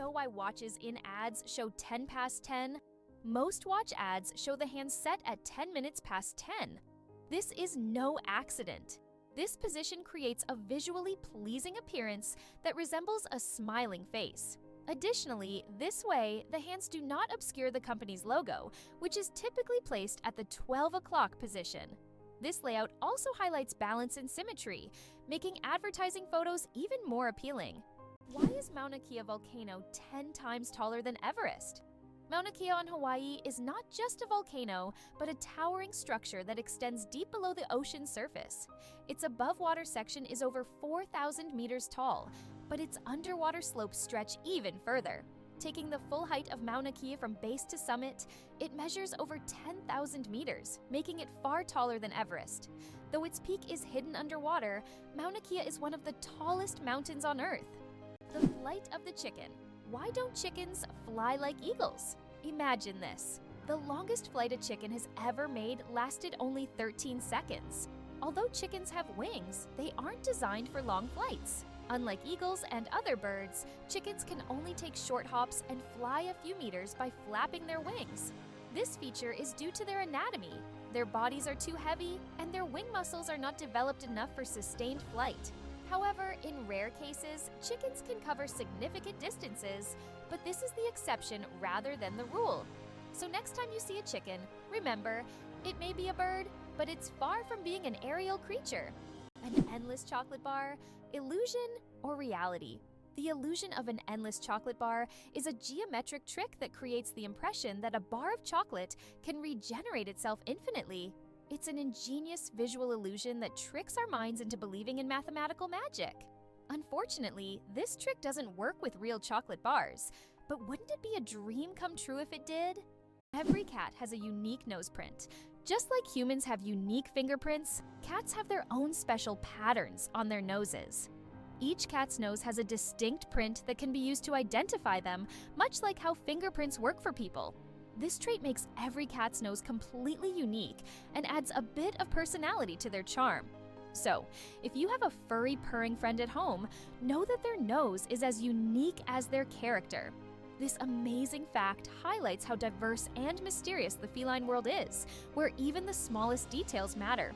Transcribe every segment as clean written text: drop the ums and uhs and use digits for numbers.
know why watches in ads show 10 past 10? Most watch ads show the hands set at 10 minutes past 10. This is no accident. This position creates a visually pleasing appearance that resembles a smiling face. Additionally, this way, the hands do not obscure the company's logo, which is typically placed at the 12 o'clock position. This layout also highlights balance and symmetry, making advertising photos even more appealing. Why is Mauna Kea volcano 10 times taller than Everest? Mauna Kea on Hawaii is not just a volcano, but a towering structure that extends deep below the ocean's surface. Its above-water section is over 4,000 meters tall, but its underwater slopes stretch even further. Taking the full height of Mauna Kea from base to summit, it measures over 10,000 meters, making it far taller than Everest. Though its peak is hidden underwater, Mauna Kea is one of the tallest mountains on Earth. The flight of the chicken. Why don't chickens fly like eagles? Imagine this. The longest flight a chicken has ever made lasted only 13 seconds. Although chickens have wings, they aren't designed for long flights. Unlike eagles and other birds, chickens can only take short hops and fly a few meters by flapping their wings. This feature is due to their anatomy. Their bodies are too heavy, and their wing muscles are not developed enough for sustained flight. However, in rare cases, chickens can cover significant distances, but this is the exception rather than the rule. So next time you see a chicken, remember, it may be a bird, but it's far from being an aerial creature. An endless chocolate bar, illusion or reality? The illusion of an endless chocolate bar is a geometric trick that creates the impression that a bar of chocolate can regenerate itself infinitely. It's an ingenious visual illusion that tricks our minds into believing in mathematical magic. Unfortunately, this trick doesn't work with real chocolate bars, but wouldn't it be a dream come true if it did? Every cat has a unique nose print. Just like humans have unique fingerprints, cats have their own special patterns on their noses. Each cat's nose has a distinct print that can be used to identify them, much like how fingerprints work for people. This trait makes every cat's nose completely unique and adds a bit of personality to their charm. So, if you have a furry purring friend at home, know that their nose is as unique as their character. This amazing fact highlights how diverse and mysterious the feline world is, where even the smallest details matter.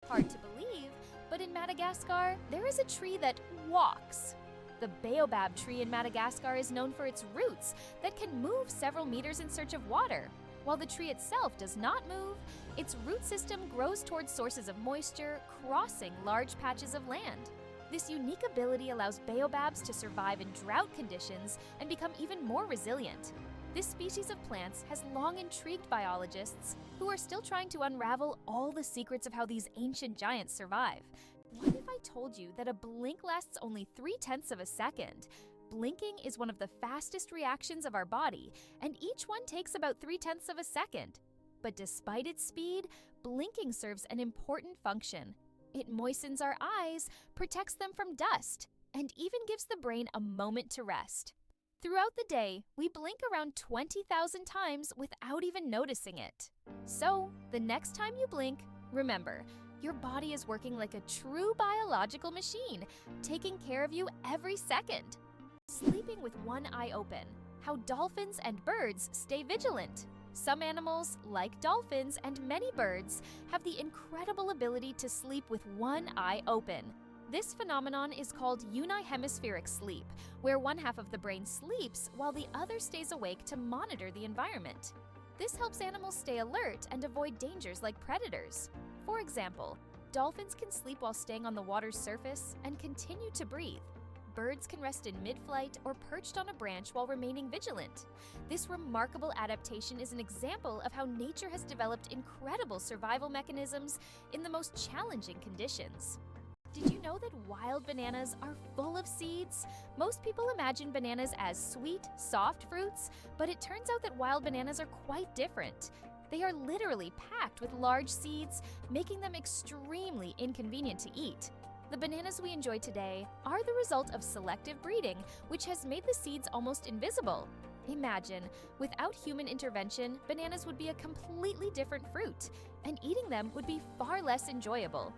Hard to believe, but in Madagascar, there is a tree that walks. The baobab tree in Madagascar is known for its roots that can move several meters in search of water. While the tree itself does not move, its root system grows towards sources of moisture, crossing large patches of land. This unique ability allows baobabs to survive in drought conditions and become even more resilient. This species of plants has long intrigued biologists who are still trying to unravel all the secrets of how these ancient giants survive. What if I told you that a blink lasts only 0.3 of a second? Blinking is one of the fastest reactions of our body, and each one takes about 0.3 of a second. But despite its speed, blinking serves an important function. It moistens our eyes, protects them from dust, and even gives the brain a moment to rest. Throughout the day, we blink around 20,000 times without even noticing it. So, the next time you blink, remember, your body is working like a true biological machine, taking care of you every second. Sleeping with one eye open. How dolphins and birds stay vigilant. Some animals, like dolphins and many birds, have the incredible ability to sleep with one eye open. This phenomenon is called unihemispheric sleep, where one half of the brain sleeps while the other stays awake to monitor the environment. This helps animals stay alert and avoid dangers like predators. For example, dolphins can sleep while staying on the water's surface and continue to breathe. Birds can rest in mid-flight or perched on a branch while remaining vigilant. This remarkable adaptation is an example of how nature has developed incredible survival mechanisms in the most challenging conditions. Did you know that wild bananas are full of seeds? Most people imagine bananas as sweet, soft fruits, but it turns out that wild bananas are quite different. They are literally packed with large seeds, making them extremely inconvenient to eat. The bananas we enjoy today are the result of selective breeding, which has made the seeds almost invisible. Imagine, without human intervention, bananas would be a completely different fruit, and eating them would be far less enjoyable.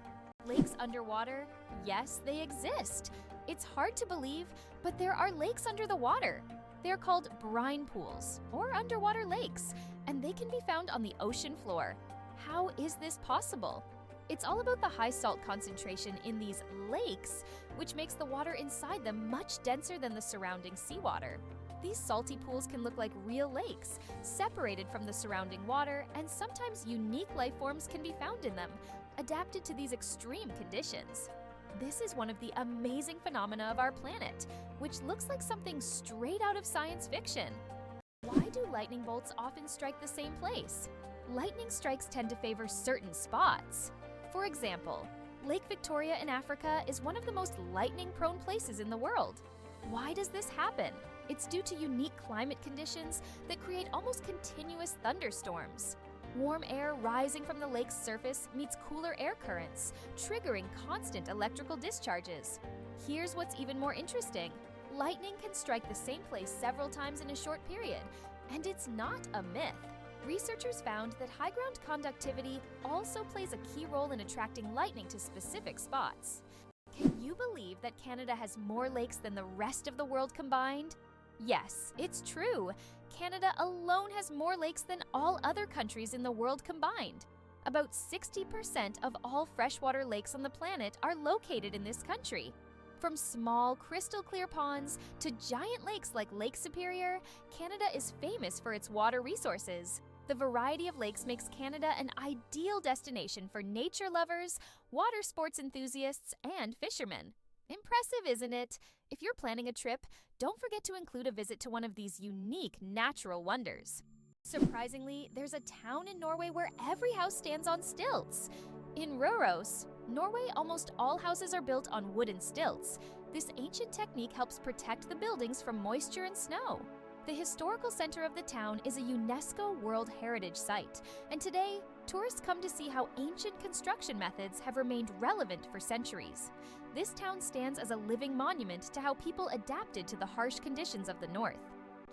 Lakes underwater? Yes, they exist. It's hard to believe, but there are lakes under the water. They are called brine pools or underwater lakes, and they can be found on the ocean floor. How is this possible? It's all about the high salt concentration in these lakes, which makes the water inside them much denser than the surrounding seawater. These salty pools can look like real lakes, separated from the surrounding water, and sometimes unique life forms can be found in them, adapted to these extreme conditions. This is one of the amazing phenomena of our planet, which looks like something straight out of science fiction. Why do lightning bolts often strike the same place? Lightning strikes tend to favor certain spots. For example, Lake Victoria in Africa is one of the most lightning-prone places in the world. Why does this happen? It's due to unique climate conditions that create almost continuous thunderstorms. Warm air rising from the lake's surface meets cooler air currents, triggering constant electrical discharges. Here's what's even more interesting. Lightning can strike the same place several times in a short period, and it's not a myth. Researchers found that high ground conductivity also plays a key role in attracting lightning to specific spots. Can you believe that Canada has more lakes than the rest of the world combined? Yes, it's true. Canada alone has more lakes than all other countries in the world combined. About 60% of all freshwater lakes on the planet are located in this country. From small, crystal-clear ponds to giant lakes like Lake Superior, Canada is famous for its water resources. The variety of lakes makes Canada an ideal destination for nature lovers, water sports enthusiasts, and fishermen. Impressive, isn't it? If you're planning a trip, don't forget to include a visit to one of these unique natural wonders. Surprisingly, there's a town in Norway where every house stands on stilts. In Røros, Norway, almost all houses are built on wooden stilts. This ancient technique helps protect the buildings from moisture and snow. The historical center of the town is a UNESCO World Heritage Site, and today, tourists come to see how ancient construction methods have remained relevant for centuries. This town stands as a living monument to how people adapted to the harsh conditions of the north.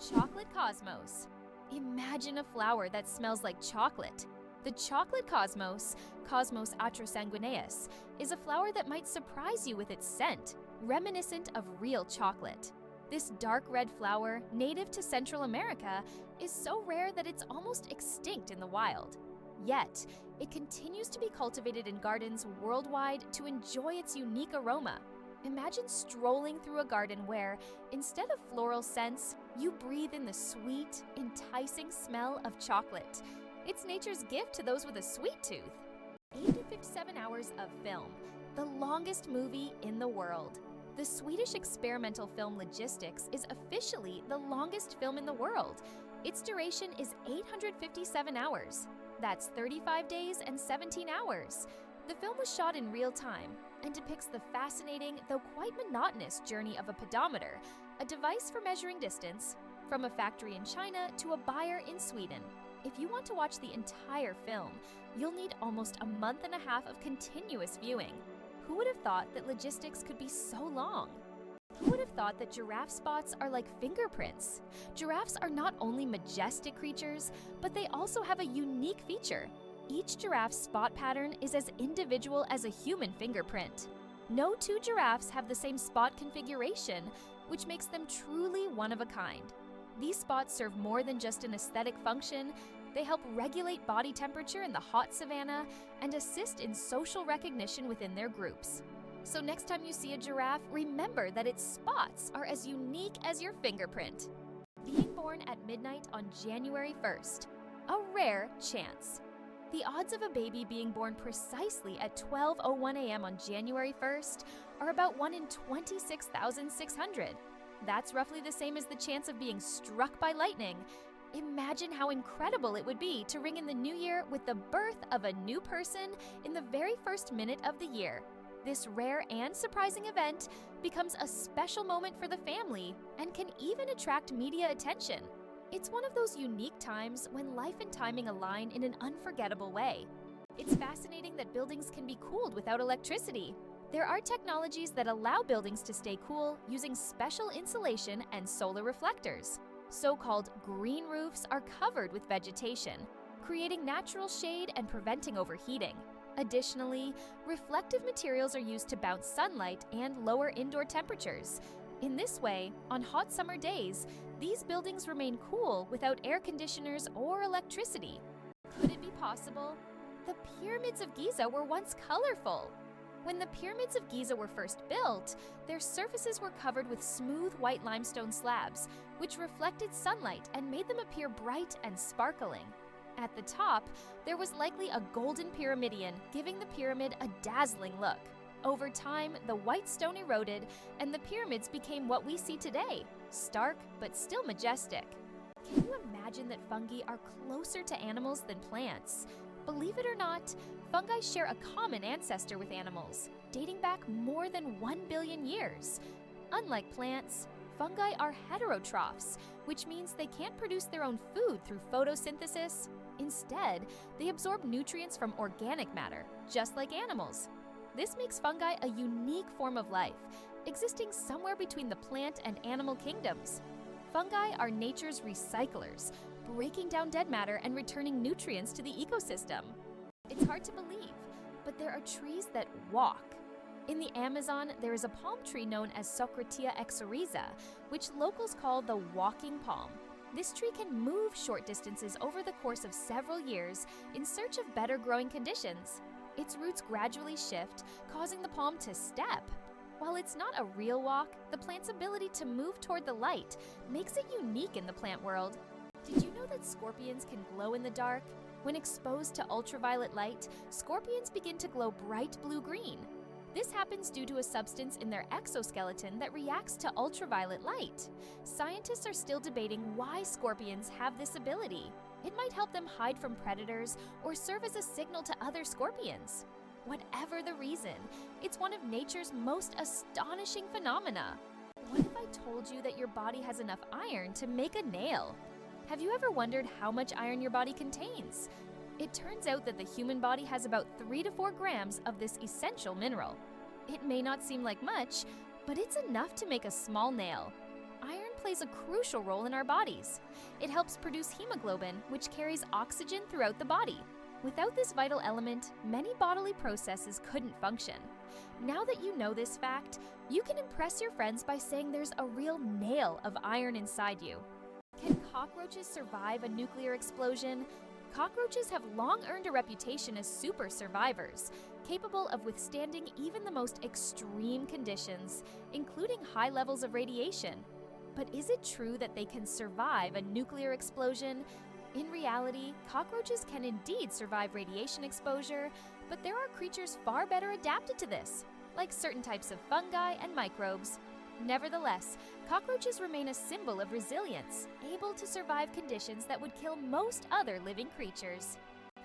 Chocolate cosmos. Imagine a flower that smells like chocolate. The chocolate cosmos, Cosmos atrosanguineus, is a flower that might surprise you with its scent, reminiscent of real chocolate. This dark red flower, native to Central America, is so rare that it's almost extinct in the wild. Yet, it continues to be cultivated in gardens worldwide to enjoy its unique aroma. Imagine strolling through a garden where, instead of floral scents, you breathe in the sweet, enticing smell of chocolate. It's nature's gift to those with a sweet tooth. 8 to 57 hours of film, the longest movie in the world. The Swedish experimental film Logistics is officially the longest film in the world. Its duration is 857 hours. That's 35 days and 17 hours. The film was shot in real time and depicts the fascinating, though quite monotonous, journey of a pedometer, a device for measuring distance, from a factory in China to a buyer in Sweden. If you want to watch the entire film, you'll need almost a month and a half of continuous viewing. Who would have thought that logistics could be so long? Who would have thought that giraffe spots are like fingerprints? Giraffes are not only majestic creatures, but they also have a unique feature. Each giraffe's spot pattern is as individual as a human fingerprint. No two giraffes have the same spot configuration, which makes them truly one of a kind. These spots serve more than just an aesthetic function. They help regulate body temperature in the hot savanna and assist in social recognition within their groups. So next time you see a giraffe, remember that its spots are as unique as your fingerprint. Being born at midnight on January 1st. A rare chance. The odds of a baby being born precisely at 12:01 a.m. on January 1st are about 1 in 26,600. That's roughly the same as the chance of being struck by lightning. Imagine how incredible it would be to ring in the new year with the birth of a new person in the very first minute of the year. This rare and surprising event becomes a special moment for the family and can even attract media attention. It's one of those unique times when life and timing align in an unforgettable way. It's fascinating that buildings can be cooled without electricity. There are technologies that allow buildings to stay cool using special insulation and solar reflectors. So-called green roofs are covered with vegetation, creating natural shade and preventing overheating. Additionally, reflective materials are used to bounce sunlight and lower indoor temperatures. In this way, on hot summer days, these buildings remain cool without air conditioners or electricity. Could it be possible? The Pyramids of Giza were once colorful. When the Pyramids of Giza were first built, their surfaces were covered with smooth white limestone slabs, which reflected sunlight and made them appear bright and sparkling. At the top, there was likely a golden pyramidion, giving the pyramid a dazzling look. Over time, the white stone eroded, and the pyramids became what we see today, stark but still majestic. Can you imagine that fungi are closer to animals than plants? Believe it or not, fungi share a common ancestor with animals, dating back more than 1 billion years. Unlike plants, fungi are heterotrophs, which means they can't produce their own food through photosynthesis. Instead, they absorb nutrients from organic matter, just like animals. This makes fungi a unique form of life, existing somewhere between the plant and animal kingdoms. Fungi are nature's recyclers, breaking down dead matter and returning nutrients to the ecosystem. It's hard to believe, but there are trees that walk. In the Amazon, there is a palm tree known as Socratia exoriza, which locals call the walking palm. This tree can move short distances over the course of several years in search of better growing conditions. Its roots gradually shift, causing the palm to step. While it's not a real walk, the plant's ability to move toward the light makes it unique in the plant world. Did you know that scorpions can glow in the dark? When exposed to ultraviolet light, scorpions begin to glow bright blue-green. This happens due to a substance in their exoskeleton that reacts to ultraviolet light. Scientists are still debating why scorpions have this ability. It might help them hide from predators or serve as a signal to other scorpions. Whatever the reason, it's one of nature's most astonishing phenomena. What if I told you that your body has enough iron to make a nail? Have you ever wondered how much iron your body contains? It turns out that the human body has about 3 to 4 grams of this essential mineral. It may not seem like much, but it's enough to make a small nail. Iron plays a crucial role in our bodies. It helps produce hemoglobin, which carries oxygen throughout the body. Without this vital element, many bodily processes couldn't function. Now that you know this fact, you can impress your friends by saying there's a real nail of iron inside you. Can cockroaches survive a nuclear explosion? Cockroaches have long earned a reputation as super survivors, capable of withstanding even the most extreme conditions, including high levels of radiation. But is it true that they can survive a nuclear explosion? In reality, cockroaches can indeed survive radiation exposure, but there are creatures far better adapted to this, like certain types of fungi and microbes. Nevertheless, cockroaches remain a symbol of resilience, able to survive conditions that would kill most other living creatures.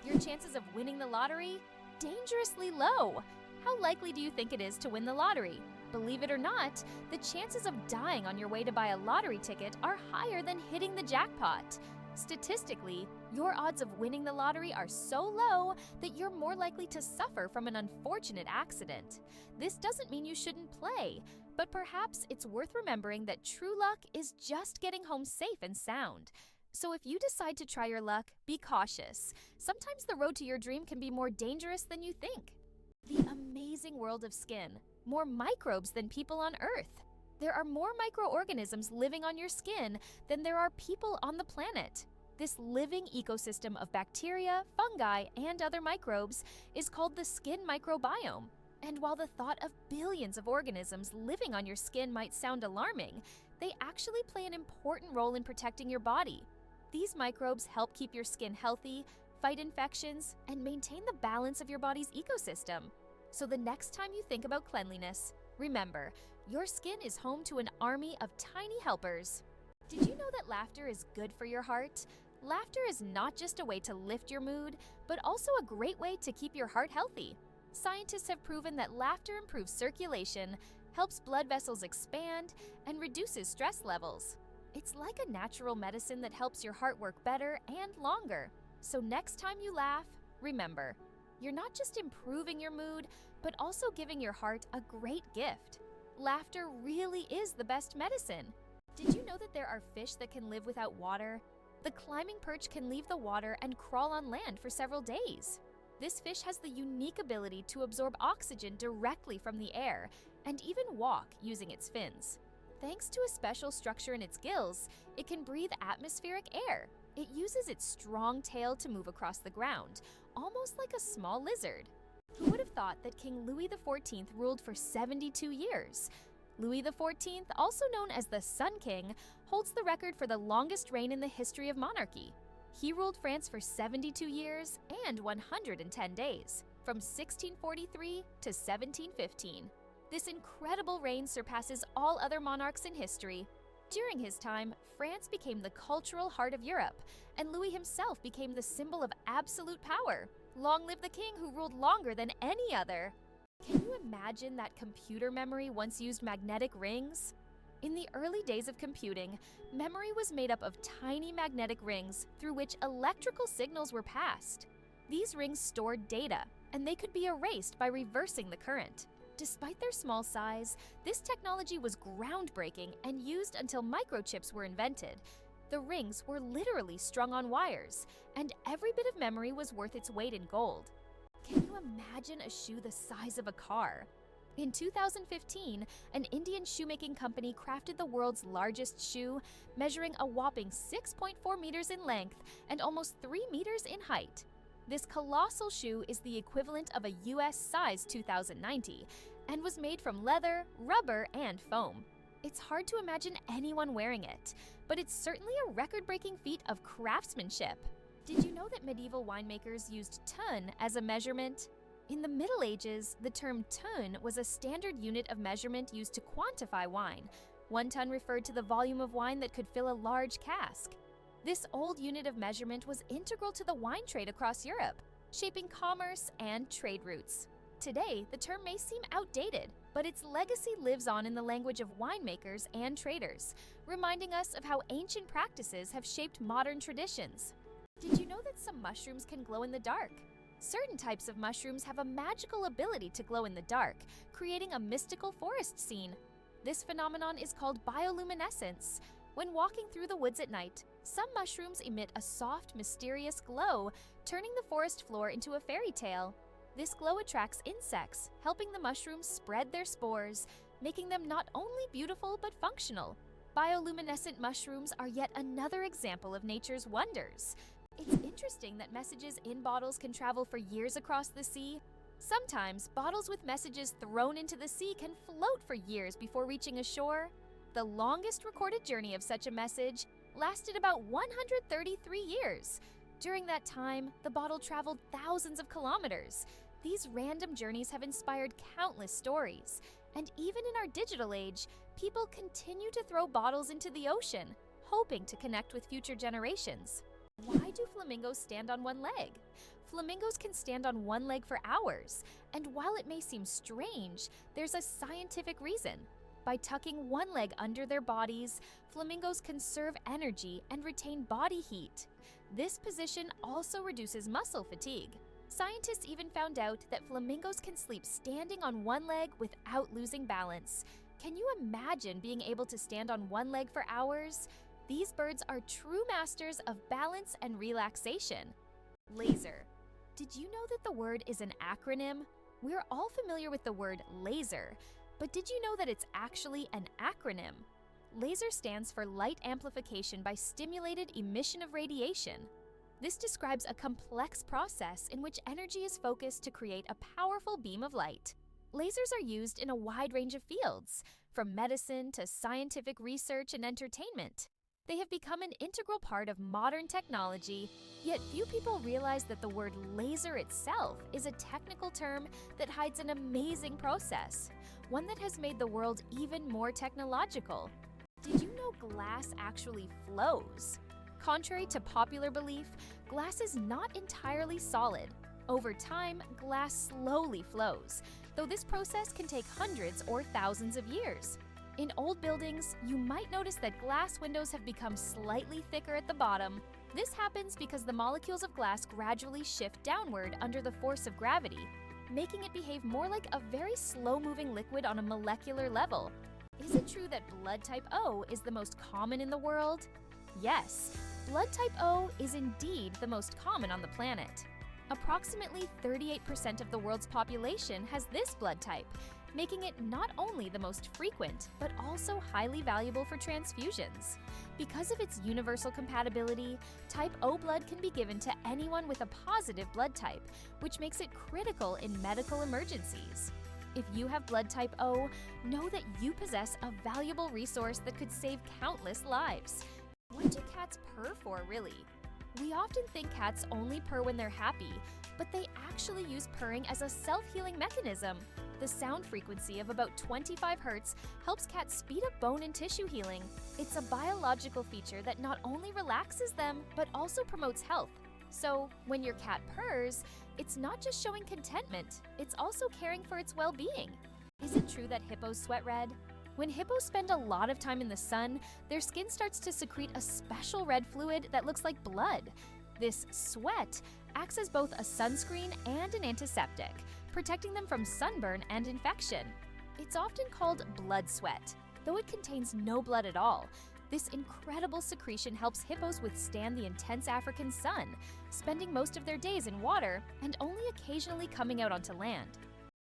Your chances of winning the lottery? Dangerously low. How likely do you think it is to win the lottery? Believe it or not, the chances of dying on your way to buy a lottery ticket are higher than hitting the jackpot. Statistically, your odds of winning the lottery are so low that you're more likely to suffer from an unfortunate accident. This doesn't mean you shouldn't play, but perhaps it's worth remembering that true luck is just getting home safe and sound. So if you decide to try your luck, be cautious. Sometimes the road to your dream can be more dangerous than you think. The amazing world of skin. More microbes than people on Earth. There are more microorganisms living on your skin than there are people on the planet. This living ecosystem of bacteria, fungi, and other microbes is called the skin microbiome. And while the thought of billions of organisms living on your skin might sound alarming, they actually play an important role in protecting your body. These microbes help keep your skin healthy, fight infections, and maintain the balance of your body's ecosystem. So the next time you think about cleanliness, remember, your skin is home to an army of tiny helpers. Did you know that laughter is good for your heart? Laughter is not just a way to lift your mood, but also a great way to keep your heart healthy. Scientists have proven that laughter improves circulation, helps blood vessels expand, and reduces stress levels. It's like a natural medicine that helps your heart work better and longer. So next time you laugh, remember, you're not just improving your mood, but also giving your heart a great gift. Laughter really is the best medicine. Did you know that there are fish that can live without water? The climbing perch can leave the water and crawl on land for several days. This fish has the unique ability to absorb oxygen directly from the air and even walk using its fins. Thanks to a special structure in its gills, it can breathe atmospheric air. It uses its strong tail to move across the ground, almost like a small lizard. Who would have thought that King Louis the Fourteenth ruled for 72 years? Louis the Fourteenth, also known as the Sun King, holds the record for the longest reign in the history of monarchy. He ruled France for 72 years and 110 days, from 1643 to 1715. This incredible reign surpasses all other monarchs in history. During his time, France became the cultural heart of Europe, and Louis himself became the symbol of absolute power. Long live the king who ruled longer than any other! Can you imagine that computer memory once used magnetic rings? In the early days of computing, memory was made up of tiny magnetic rings through which electrical signals were passed. These rings stored data, and they could be erased by reversing the current. Despite their small size, this technology was groundbreaking and used until microchips were invented. The rings were literally strung on wires, and every bit of memory was worth its weight in gold. Can you imagine a shoe the size of a car? In 2015, an Indian shoemaking company crafted the world's largest shoe, measuring a whopping 6.4 meters in length and almost 3 meters in height. This colossal shoe is the equivalent of a US size 2090 and was made from leather, rubber, and foam. It's hard to imagine anyone wearing it, but it's certainly a record-breaking feat of craftsmanship. Did you know that medieval winemakers used ton as a measurement? In the Middle Ages, the term ton was a standard unit of measurement used to quantify wine. 1 ton referred to the volume of wine that could fill a large cask. This old unit of measurement was integral to the wine trade across Europe, shaping commerce and trade routes. Today, the term may seem outdated, but its legacy lives on in the language of winemakers and traders, reminding us of how ancient practices have shaped modern traditions. Did you know that some mushrooms can glow in the dark? Certain types of mushrooms have a magical ability to glow in the dark, creating a mystical forest scene. This phenomenon is called bioluminescence. When walking through the woods at night, some mushrooms emit a soft, mysterious glow, turning the forest floor into a fairy tale. This glow attracts insects, helping the mushrooms spread their spores, making them not only beautiful but functional. Bioluminescent mushrooms are yet another example of nature's wonders. It's interesting that messages in bottles can travel for years across the sea. Sometimes, bottles with messages thrown into the sea can float for years before reaching a shore. The longest recorded journey of such a message lasted about 133 years. During that time, the bottle traveled thousands of kilometers. These random journeys have inspired countless stories. And even in our digital age, people continue to throw bottles into the ocean, hoping to connect with future generations. Why do flamingos stand on one leg? Flamingos can stand on one leg for hours, and while it may seem strange, there's a scientific reason. By tucking one leg under their bodies, flamingos conserve energy and retain body heat. This position also reduces muscle fatigue. Scientists even found out that flamingos can sleep standing on one leg without losing balance. Can you imagine being able to stand on one leg for hours? These birds are true masters of balance and relaxation. Laser. Did you know that the word is an acronym? We're all familiar with the word laser, but did you know that it's actually an acronym? Laser stands for light amplification by stimulated emission of radiation. This describes a complex process in which energy is focused to create a powerful beam of light. Lasers are used in a wide range of fields, from medicine to scientific research and entertainment. They have become an integral part of modern technology, yet few people realize that the word laser itself is a technical term that hides an amazing process, one that has made the world even more technological. Did you know glass actually flows? Contrary to popular belief, glass is not entirely solid. Over time, glass slowly flows, though this process can take hundreds or thousands of years. In old buildings, you might notice that glass windows have become slightly thicker at the bottom. This happens because the molecules of glass gradually shift downward under the force of gravity, making it behave more like a very slow-moving liquid on a molecular level. Is it true that blood type O is the most common in the world? Yes, blood type O is indeed the most common on the planet. Approximately 38% of the world's population has this blood type, making it not only the most frequent, but also highly valuable for transfusions. Because of its universal compatibility, type O blood can be given to anyone with a positive blood type, which makes it critical in medical emergencies. If you have blood type O, know that you possess a valuable resource that could save countless lives. What do cats purr for, really? We often think cats only purr when they're happy, but they actually use purring as a self-healing mechanism. The sound frequency of about 25 Hz helps cats speed up bone and tissue healing. It's a biological feature that not only relaxes them, but also promotes health. So, when your cat purrs, it's not just showing contentment, it's also caring for its well-being. Is it true that hippos sweat red? When hippos spend a lot of time in the sun, their skin starts to secrete a special red fluid that looks like blood. This sweat acts as both a sunscreen and an antiseptic, protecting them from sunburn and infection. It's often called blood sweat, though it contains no blood at all. This incredible secretion helps hippos withstand the intense African sun, spending most of their days in water and only occasionally coming out onto land.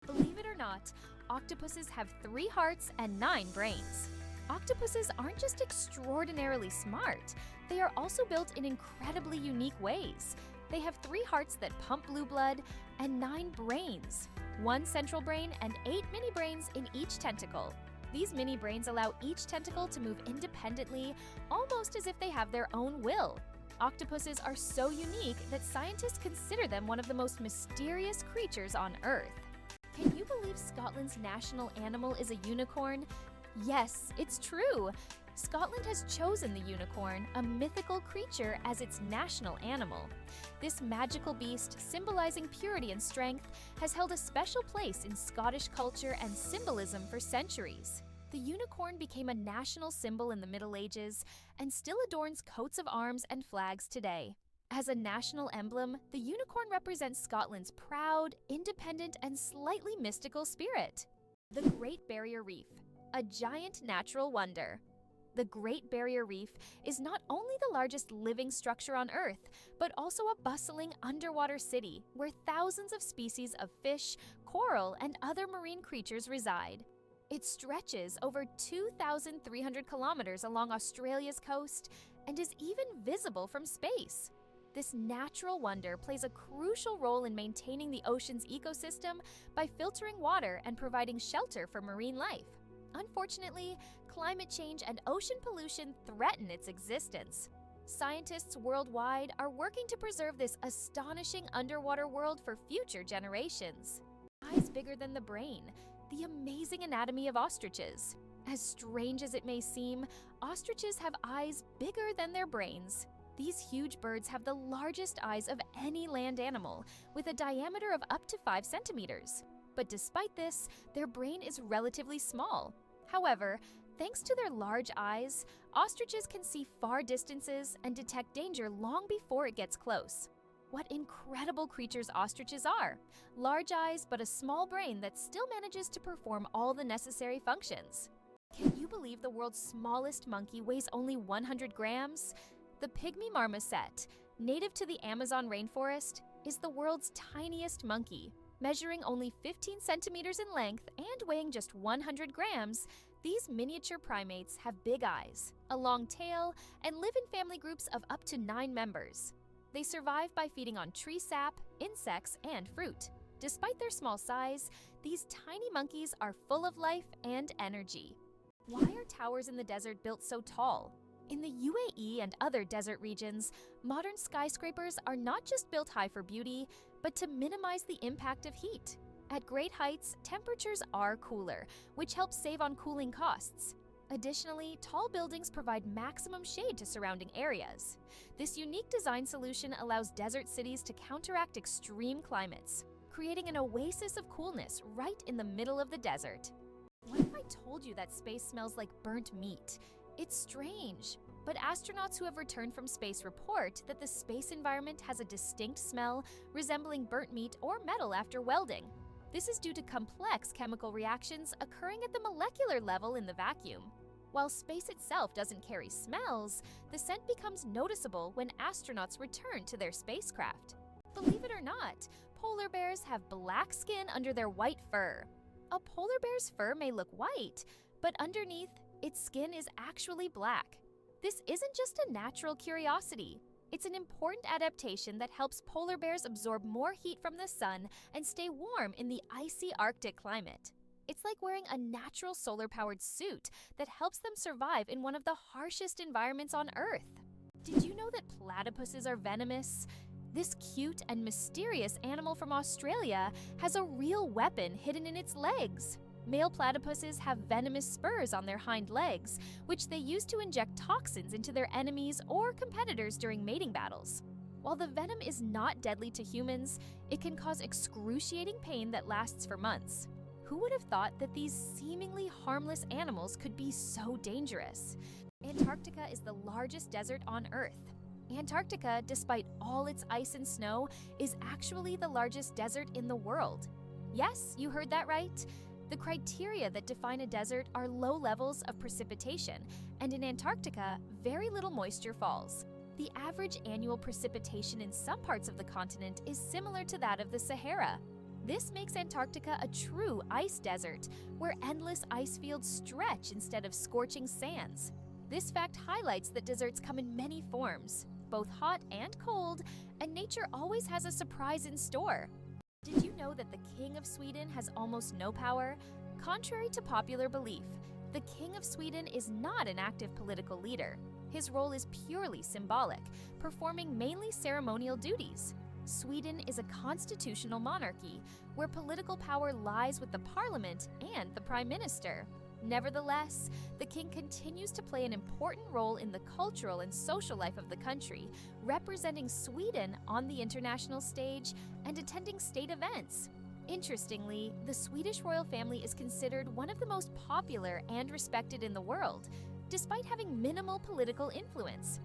Believe it or not, octopuses have 3 hearts and 9 brains. Octopuses aren't just extraordinarily smart, they are also built in incredibly unique ways. They have 3 hearts that pump blue blood and 9 brains, 1 central brain and 8 mini brains in each tentacle. These mini brains allow each tentacle to move independently, almost as if they have their own will. Octopuses are so unique that scientists consider them one of the most mysterious creatures on Earth. Can you believe Scotland's national animal is a unicorn? Yes, it's true. Scotland has chosen the unicorn, a mythical creature, as its national animal. This magical beast, symbolizing purity and strength, has held a special place in Scottish culture and symbolism for centuries. The unicorn became a national symbol in the Middle Ages and still adorns coats of arms and flags today. As a national emblem, the unicorn represents Scotland's proud, independent, and slightly mystical spirit. The Great Barrier Reef, a giant natural wonder. The Great Barrier Reef is not only the largest living structure on Earth, but also a bustling underwater city where thousands of species of fish, coral, and other marine creatures reside. It stretches over 2,300 kilometers along Australia's coast and is even visible from space. This natural wonder plays a crucial role in maintaining the ocean's ecosystem by filtering water and providing shelter for marine life. Unfortunately, climate change and ocean pollution threaten its existence. Scientists worldwide are working to preserve this astonishing underwater world for future generations. Eyes bigger than the brain, the amazing anatomy of ostriches. As strange as it may seem, ostriches have eyes bigger than their brains. These huge birds have the largest eyes of any land animal, with a diameter of up to 5 centimeters. But despite this, their brain is relatively small. However, thanks to their large eyes, ostriches can see far distances and detect danger long before it gets close. What incredible creatures ostriches are! Large eyes, but a small brain that still manages to perform all the necessary functions. Can you believe the world's smallest monkey weighs only 100 grams? The pygmy marmoset, native to the Amazon rainforest, is the world's tiniest monkey. Measuring only 15 centimeters in length and weighing just 100 grams, these miniature primates have big eyes, a long tail, and live in family groups of up to 9 members. They survive by feeding on tree sap, insects, and fruit. Despite their small size, these tiny monkeys are full of life and energy. Why are towers in the desert built so tall? In the UAE and other desert regions, modern skyscrapers are not just built high for beauty, but to minimize the impact of heat. At great heights, temperatures are cooler, which helps save on cooling costs. Additionally, tall buildings provide maximum shade to surrounding areas. This unique design solution allows desert cities to counteract extreme climates, creating an oasis of coolness right in the middle of the desert. What if I told you that space smells like burnt meat? It's strange, but astronauts who have returned from space report that the space environment has a distinct smell resembling burnt meat or metal after welding. This is due to complex chemical reactions occurring at the molecular level in the vacuum. While space itself doesn't carry smells, the scent becomes noticeable when astronauts return to their spacecraft. Believe it or not, polar bears have black skin under their white fur. A polar bear's fur may look white, but underneath, its skin is actually black. This isn't just a natural curiosity. It's an important adaptation that helps polar bears absorb more heat from the sun and stay warm in the icy Arctic climate. It's like wearing a natural solar-powered suit that helps them survive in one of the harshest environments on Earth. Did you know that platypuses are venomous? This cute and mysterious animal from Australia has a real weapon hidden in its legs. Male platypuses have venomous spurs on their hind legs, which they use to inject toxins into their enemies or competitors during mating battles. While the venom is not deadly to humans, it can cause excruciating pain that lasts for months. Who would have thought that these seemingly harmless animals could be so dangerous? Antarctica is the largest desert on Earth. Antarctica, despite all its ice and snow, is actually the largest desert in the world. Yes, you heard that right. The criteria that define a desert are low levels of precipitation, and in Antarctica, very little moisture falls. The average annual precipitation in some parts of the continent is similar to that of the Sahara. This makes Antarctica a true ice desert, where endless ice fields stretch instead of scorching sands. This fact highlights that deserts come in many forms, both hot and cold, and nature always has a surprise in store. Did you know that the King of Sweden has almost no power? Contrary to popular belief, the King of Sweden is not an active political leader. His role is purely symbolic, performing mainly ceremonial duties. Sweden is a constitutional monarchy, where political power lies with the parliament and the prime minister. Nevertheless, the king continues to play an important role in the cultural and social life of the country, representing Sweden on the international stage and attending state events. Interestingly, the Swedish royal family is considered one of the most popular and respected in the world, despite having minimal political influence.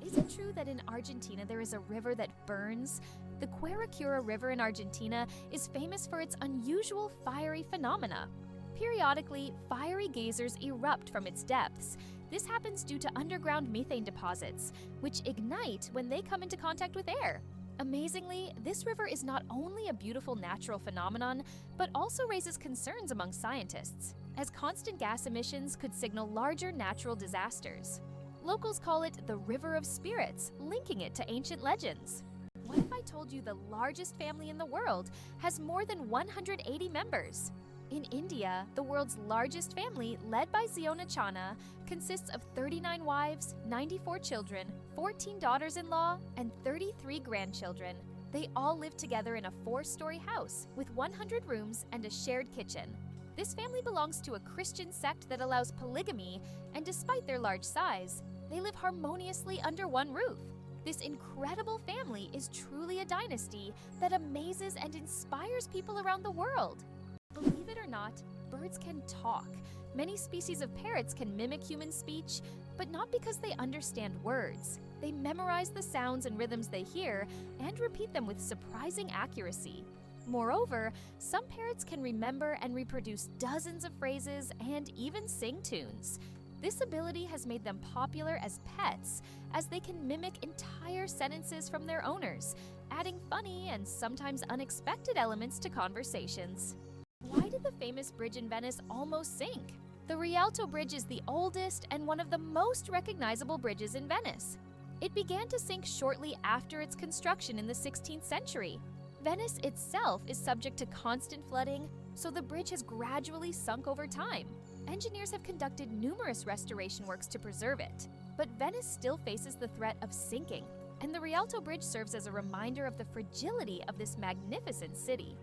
Is it true that in Argentina there is a river that burns? The Quirecura River in Argentina is famous for its unusual fiery phenomena. Periodically, fiery geysers erupt from its depths. This happens due to underground methane deposits, which ignite when they come into contact with air. Amazingly, this river is not only a beautiful natural phenomenon, but also raises concerns among scientists, as constant gas emissions could signal larger natural disasters. Locals call it the River of Spirits, linking it to ancient legends. What if I told you the largest family in the world has more than 180 members? In India, the world's largest family, led by Ziona Chana, consists of 39 wives, 94 children, 14 daughters-in-law, and 33 grandchildren. They all live together in a 4-story house with 100 rooms and a shared kitchen. This family belongs to a Christian sect that allows polygamy, and despite their large size, they live harmoniously under one roof. This incredible family is truly a dynasty that amazes and inspires people around the world. Believe it or not, birds can talk. Many species of parrots can mimic human speech, but not because they understand words. They memorize the sounds and rhythms they hear and repeat them with surprising accuracy. Moreover, some parrots can remember and reproduce dozens of phrases and even sing tunes. This ability has made them popular as pets, as they can mimic entire sentences from their owners, adding funny and sometimes unexpected elements to conversations. Why did the famous bridge in Venice almost sink? The Rialto Bridge is the oldest and one of the most recognizable bridges in Venice. It began to sink shortly after its construction in the 16th century. Venice itself is subject to constant flooding, so the bridge has gradually sunk over time. Engineers have conducted numerous restoration works to preserve it, but Venice still faces the threat of sinking, and the Rialto Bridge serves as a reminder of the fragility of this magnificent city.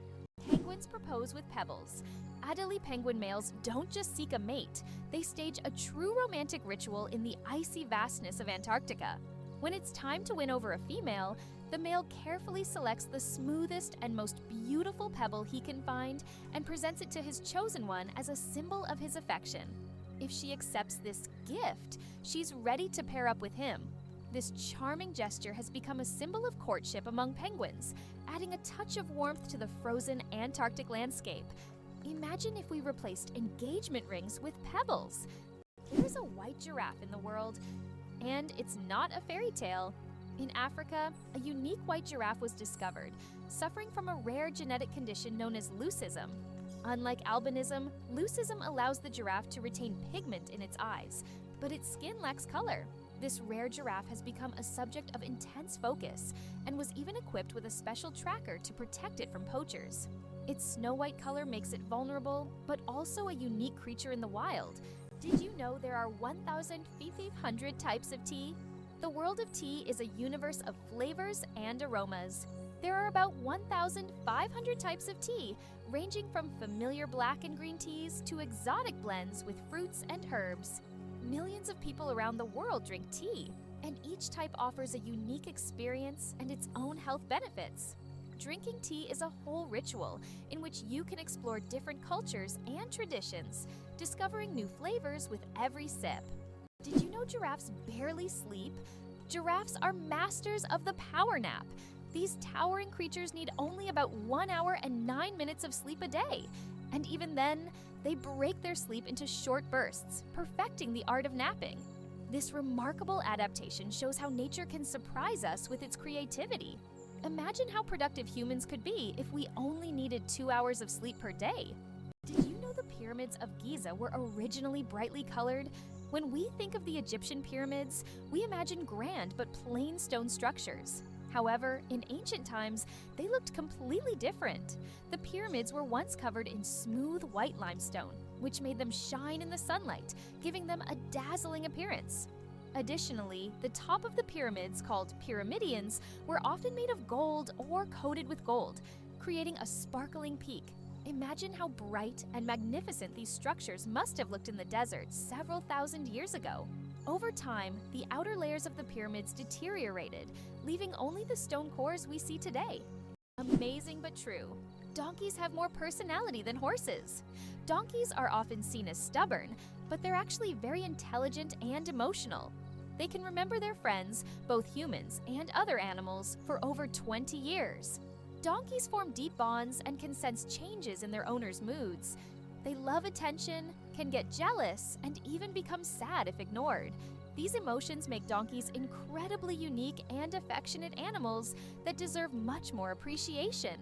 Penguins propose with pebbles. Adelie penguin males don't just seek a mate, they stage a true romantic ritual in the icy vastness of Antarctica. When it's time to win over a female, the male carefully selects the smoothest and most beautiful pebble he can find and presents it to his chosen one as a symbol of his affection. If she accepts this gift, she's ready to pair up with him. This charming gesture has become a symbol of courtship among penguins, adding a touch of warmth to the frozen Antarctic landscape. Imagine if we replaced engagement rings with pebbles. There is a white giraffe in the world, and it's not a fairy tale. In Africa, a unique white giraffe was discovered, suffering from a rare genetic condition known as leucism. Unlike albinism, leucism allows the giraffe to retain pigment in its eyes, but its skin lacks color. This rare giraffe has become a subject of intense focus and was even equipped with a special tracker to protect it from poachers. Its snow-white color makes it vulnerable, but also a unique creature in the wild. Did you know there are 1,500 types of tea? The world of tea is a universe of flavors and aromas. There are about 1,500 types of tea, ranging from familiar black and green teas to exotic blends with fruits and herbs. Millions of people around the world drink tea, and each type offers a unique experience and its own health benefits. Drinking tea is a whole ritual in which you can explore different cultures and traditions, discovering new flavors with every sip. Did you know giraffes barely sleep? Giraffes are masters of the power nap. These towering creatures need only about 1 hour and 9 minutes of sleep a day. And even then, they break their sleep into short bursts, perfecting the art of napping. This remarkable adaptation shows how nature can surprise us with its creativity. Imagine how productive humans could be if we only needed 2 hours of sleep per day. Did you know the Pyramids of Giza were originally brightly colored? When we think of the Egyptian pyramids, we imagine grand but plain stone structures. However, in ancient times, they looked completely different. The pyramids were once covered in smooth white limestone, which made them shine in the sunlight, giving them a dazzling appearance. Additionally, the top of the pyramids, called pyramidions, were often made of gold or coated with gold, creating a sparkling peak. Imagine how bright and magnificent these structures must have looked in the desert several thousand years ago. Over time, the outer layers of the pyramids deteriorated, leaving only the stone cores we see today. Amazing but true. Donkeys have more personality than horses. Donkeys are often seen as stubborn, but they're actually very intelligent and emotional. They can remember their friends, both humans and other animals, for over 20 years. Donkeys form deep bonds and can sense changes in their owners' moods. They love attention, can get jealous, and even become sad if ignored. These emotions make donkeys incredibly unique and affectionate animals that deserve much more appreciation.